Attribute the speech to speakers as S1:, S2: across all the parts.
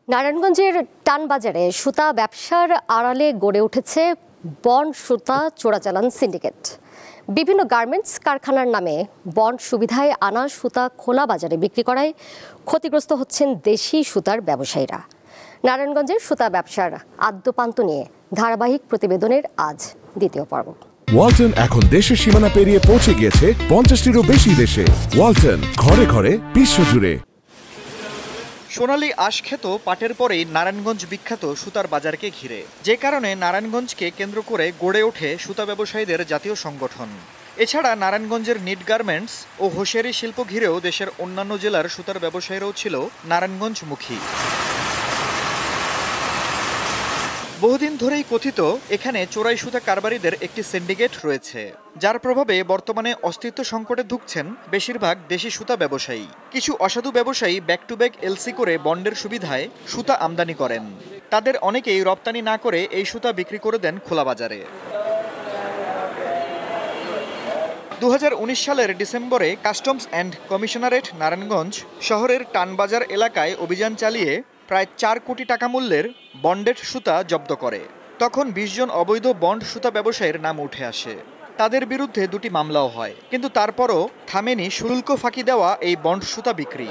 S1: নারায়ণগঞ্জের টানবাজারে সুতা ব্যবসার আড়ালে গড়ে উঠেছে বন্ড সুতা চোরাচালান সিন্ডিকেট। বিভিন্ন গার্মেন্টস কারখানার নামে বন্ড সুবিধায় আনা সুতা খোলা বাজারে বিক্রি করায় ক্ষতিগ্রস্ত হচ্ছেন দেশি সুতার ব্যবসায়ীরা। নারায়ণগঞ্জের সুতা ব্যবসার আদ্যোপান্ত নিয়ে ধারাবাহিক প্রতিবেদনের আজ দ্বিতীয় পর্ব।
S2: ওয়ালটন এখন দেশের সীমানা পেরিয়ে পৌঁছে গিয়েছে 50টিরও বেশি দেশে। ওয়ালটন, ঘরে ঘরে বিশ্বজুড়ে।
S3: সোনালী আশখ্যাত পাটের পরেই নারায়ণগঞ্জ বিখ্যাত সুতার বাজারকে ঘিরে, যে কারণে নারায়ণগঞ্জকে কেন্দ্র করে গড়ে ওঠে সুতা ব্যবসায়ীদের জাতীয় সংগঠন। এছাড়া নারায়ণগঞ্জের নিট গার্মেন্টস ও হোশিয়ারি শিল্প ঘিরেও দেশের অন্যান্য জেলার সুতার ব্যবসায়ীরাও ছিল নারায়ণগঞ্জমুখী। বহুদিন ধরেই কথিত এখানে চোরাই সুতা কারবারিদের একটি সিন্ডিকেট রয়েছে, যার প্রভাবে বর্তমানে অস্তিত্ব সংকটে ভুগছেন বেশিরভাগ দেশি সুতা ব্যবসায়ী। কিছু অসাধু ব্যবসায়ী ব্যাক টু ব্যাক এলসি করে বন্ডের সুবিধায় সুতা আমদানি করেন। তাদের অনেকেই রপ্তানি না করে এই সুতা বিক্রি করে দেন খোলা বাজারে। 2019 সালের ডিসেম্বরে কাস্টমস অ্যান্ড কমিশনারেট নারায়ণগঞ্জ শহরের টানবাজার এলাকায় অভিযান চালিয়ে প্রায় 4 কোটি টাকা মূল্যের বন্ডেড সুতা জব্দ করে। তখন 20 জন অবৈধ বন্ড সুতা ব্যবসায়ীর নাম উঠে আসে। তাদের বিরুদ্ধে 2টি মামলাও হয়, কিন্তু তারপরও থামেনি শুল্ক ফাঁকি দেওয়া এই বন্ড সুতা বিক্রি।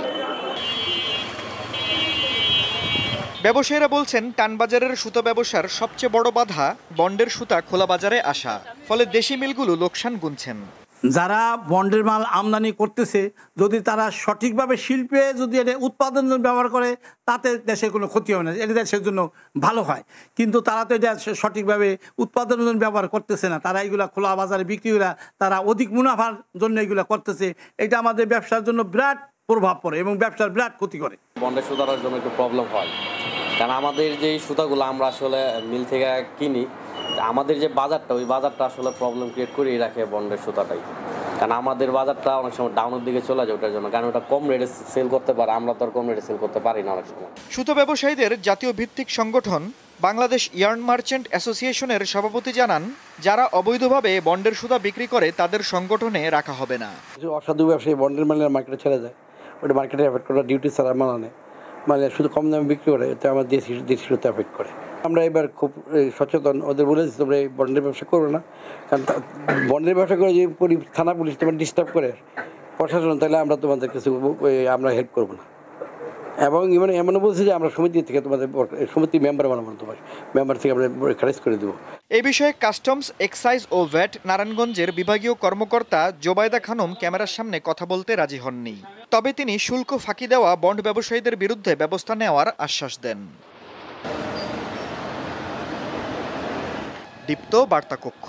S3: ব্যবসায়ীরা বলছেন, টানবাজারের সুতা ব্যবসার সবচেয়ে বড় বাধা বন্ডের সুতা খোলা বাজারে আসা, ফলে দেশি মিলগুলো লোকসান গুনছেন।
S4: যারা বন্ডের মাল আমদানি করতেছে, যদি তারা সঠিকভাবে শিল্পে যদি এটা উৎপাদন ব্যবহার করে, তাতে দেশের কোনো ক্ষতি হয় না, এটা দেশের জন্য ভালো হয়। কিন্তু তারা তো এটা সঠিকভাবে উৎপাদন ব্যবহার করতেছে না, তারা এইগুলা খোলা বাজারে বিক্রি করে তারা অধিক মুনাফার জন্য এগুলো করতেছে। এটা আমাদের ব্যবসার জন্য বিরাট প্রভাব পড়ে এবং ব্যবসার বিরাট ক্ষতি করে।
S5: বন্ডের সুতার জন্য একটু প্রবলেম হয়, কারণ আমাদের যে সুতাগুলো আমরা আসলে মিল থেকে কিনি, আমাদের যে বাজারটা, ওই বাজারটা আসলে প্রবলেম ক্রিয়েট করেই রাখে বন্ডের সুতাটাই। কারণ আমাদের বাজারটা অনেক সময় ডাউনের দিকে চলে যায় ওটার জন্য, কারণ ওটা কম রেটে সেল করতে পারে, আমরা তো আর কম রেটে সেল করতে পারি না অনেক সময়।
S3: সুতা ব্যবসায়ীদের জাতীয় ভিত্তিক সংগঠন বাংলাদেশ ইয়ার্ন মার্চেন্ট অ্যাসোসিয়েশনের সভাপতি জানান, যারা অবৈধভাবে বন্ডের সুতা বিক্রি করে তাদের সংগঠনে রাখা হবে না।
S6: অসাধু ব্যবসায়ী বন্ডের মালের মার্কেটে ছেড়ে যায়, ওটা মার্কেটে এফেক্ট করে, ডিউটি ছাড়া মাল আনে, মানে শুধু কম দামে বিক্রি করে, এতে আমার দেশি সুতা এফেক্ট করে। আমরা এবার খুব সচেতন, ওদের বলেছি তোমরা এই বন্ডের ব্যবসা করবে না, কারণ বন্ডের ব্যবসা করে যে থানা পুলিশ তোমার ডিস্টার্ব করে প্রশাসন, তাহলে আমরা তোমাদের কিছু আমরা হেল্প করবো না। এবং এমনও বলছি যে আমরা সমিতি থেকে তোমাদের সমিতি মেম্বার বানাবো, তোমার মেম্বার থেকে আমরা খারিজ করে দেবো।
S3: এই বিষয়ে কাস্টমস, এক্সাইজ ও ভ্যাট নারায়ণগঞ্জের বিভাগীয় কর্মকর্তা জোবায়দা খানম ক্যামেরার সামনে কথা বলতে রাজি হননি। তবে তিনি শুল্ক ফাঁকি দেওয়া বন্ড ব্যবসায়ীদের বিরুদ্ধে ব্যবস্থা নেওয়ার আশ্বাস দেন। দীপ্ত বার্তা কক্ষ।